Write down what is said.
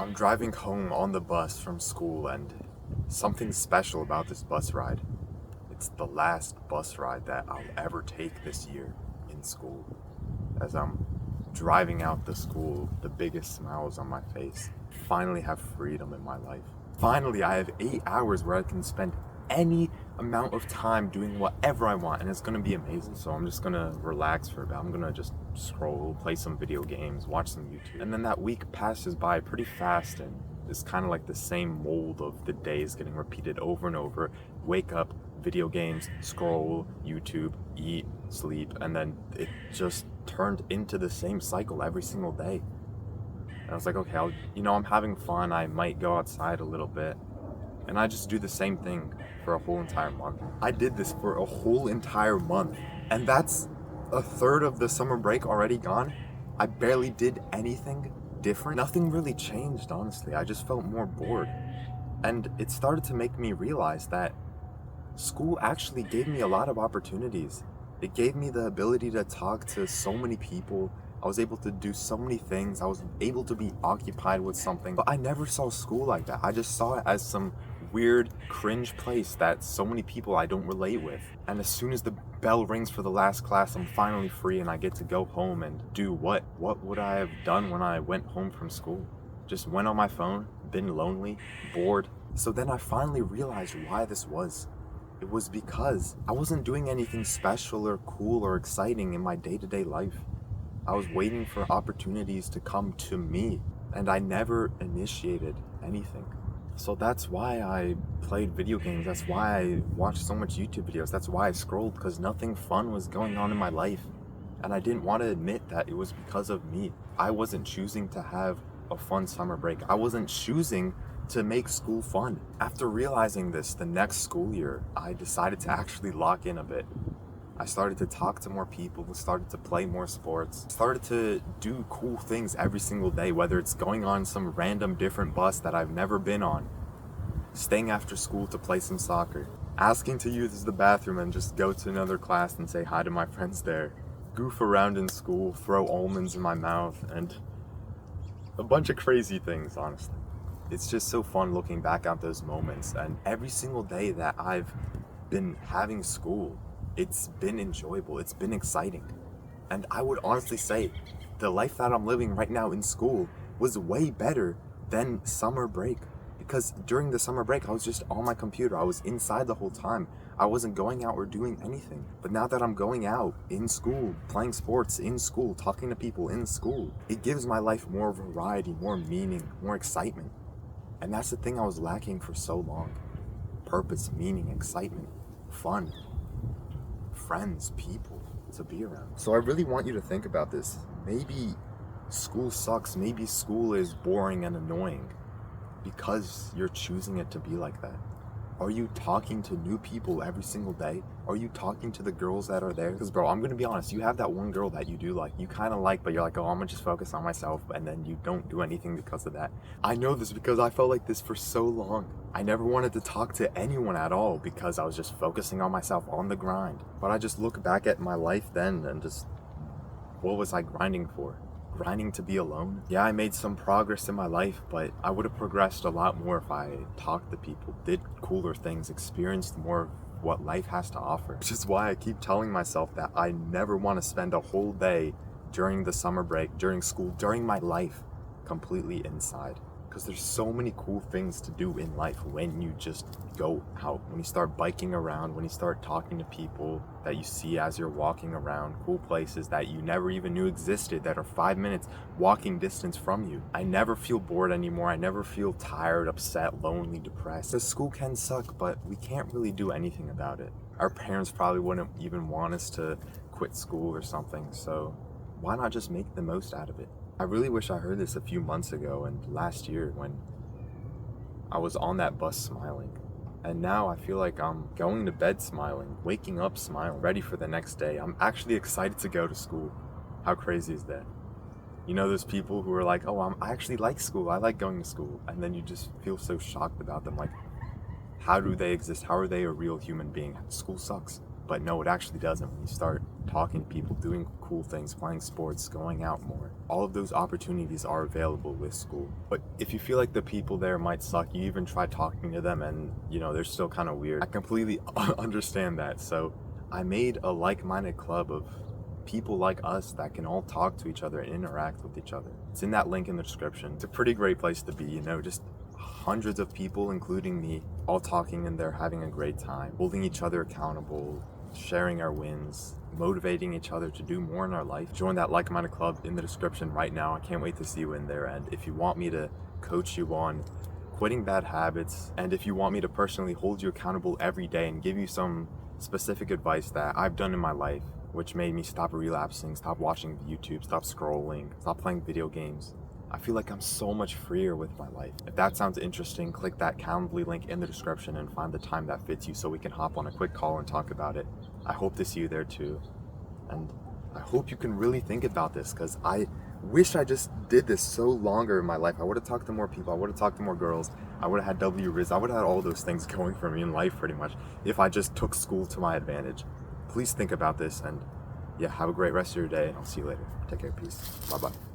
I'm driving home on the bus from school, and something special about this bus ride. It's the last bus ride that I'll ever take this year in school. As I'm driving out the school, the biggest smiles on my face. Finally have freedom in my life. Finally, I have 8 hours where I can spend any amount of time doing whatever I want, and it's gonna be amazing. So I'm just gonna relax for a bit. I'm gonna just scroll, play some video games, watch some YouTube. And then that week passes by pretty fast, and it's kind of like the same mold of the days getting repeated over and over. Wake up, video games, scroll, YouTube, eat, sleep, and then it just turned into the same cycle every single day. And I was like, okay, I'm having fun. I might go outside a little bit. And I just do the same thing for a whole entire month. I did this for a whole entire month. And that's a third of the summer break already gone. I barely did anything different. Nothing really changed, honestly. I just felt more bored. And it started to make me realize that school actually gave me a lot of opportunities. It gave me the ability to talk to so many people. I was able to do so many things. I was able to be occupied with something. But I never saw school like that. I just saw it as some weird, cringe place that so many people I don't relate with. And as soon as the bell rings for the last class, I'm finally free and I get to go home and do what? What would I have done when I went home from school? Just went on my phone, been lonely, bored. So then I finally realized why this was. It was because I wasn't doing anything special or cool or exciting in my day-to-day life. I was waiting for opportunities to come to me, and I never initiated anything. So that's why I played video games. That's why I watched so much YouTube videos. That's why I scrolled, because nothing fun was going on in my life. And I didn't want to admit that it was because of me. I wasn't choosing to have a fun summer break. I wasn't choosing to make school fun. After realizing this, the next school year, I decided to actually lock in a bit. I started to talk to more people, started to play more sports, started to do cool things every single day, whether it's going on some random different bus that I've never been on, staying after school to play some soccer, asking to use the bathroom and just go to another class and say hi to my friends there, goof around in school, throw almonds in my mouth, and a bunch of crazy things, honestly. It's just so fun looking back at those moments, and every single day that I've been having school, it's been enjoyable, it's been exciting. And I would honestly say the life that I'm living right now in school was way better than summer break. Because during the summer break, I was just on my computer. I was inside the whole time. I wasn't going out or doing anything. But now that I'm going out in school, playing sports in school, talking to people in school, it gives my life more variety, more meaning, more excitement. And that's the thing I was lacking for so long. Purpose, meaning, excitement, fun, friends, people to be around. So I really want you to think about this. Maybe school sucks. Maybe school is boring and annoying because you're choosing it to be like that. Are you talking to new people every single day? Are you talking to the girls that are there? Because bro, I'm gonna be honest, you have that one girl that you do like, you kind of like, but you're like, oh, I'm gonna just focus on myself, and then you don't do anything because of that. I know this because I felt like this for so long. I never wanted to talk to anyone at all because I was just focusing on myself, on the grind. But I just look back at my life then and just, what was I grinding for? Grinding to be alone? Yeah, I made some progress in my life, but I would have progressed a lot more if I talked to people, did cooler things, experienced more of what life has to offer. Which is why I keep telling myself that I never want to spend a whole day during the summer break, during school, during my life, completely inside. Because there's so many cool things to do in life when you just go out, when you start biking around, when you start talking to people that you see as you're walking around, cool places that you never even knew existed that are 5 minutes walking distance from you. I never feel bored anymore. I never feel tired, upset, lonely, depressed. The school can suck, but we can't really do anything about it. Our parents probably wouldn't even want us to quit school or something, so why not just make the most out of it? I really wish I heard this a few months ago and last year when I was on that bus smiling. And now I feel like I'm going to bed smiling, waking up smiling, ready for the next day. I'm actually excited to go to school. How crazy is that? You know, those people who are like, oh, I actually like school. I like going to school. And then you just feel so shocked about them. Like, how do they exist? How are they a real human being? School sucks. But no, it actually doesn't when you start talking to people, doing cool things, playing sports, going out more. All of those opportunities are available with school. But if you feel like the people there might suck, you even try talking to them and, they're still kind of weird. I completely understand that. So I made a like-minded club of people like us that can all talk to each other and interact with each other. It's in that link in the description. It's a pretty great place to be, just hundreds of people, including me, all talking and they're having a great time, holding each other accountable, sharing our wins, motivating each other to do more in our life. Join that like-minded club in the description right now. I can't wait to see you in there. And if you want me to coach you on quitting bad habits, and if you want me to personally hold you accountable every day and give you some specific advice that I've done in my life, which made me stop relapsing, stop watching YouTube, stop scrolling, stop playing video games, I feel like I'm so much freer with my life. If that sounds interesting, click that Calendly link in the description and find the time that fits you so we can hop on a quick call and talk about it. I hope to see you there too. And I hope you can really think about this, because I wish I just did this so longer in my life. I would have talked to more people. I would have talked to more girls. I would have had W-Riz. I would have had all those things going for me in life pretty much if I just took school to my advantage. Please think about this, and yeah, have a great rest of your day. I'll see you later. Take care. Peace. Bye-bye.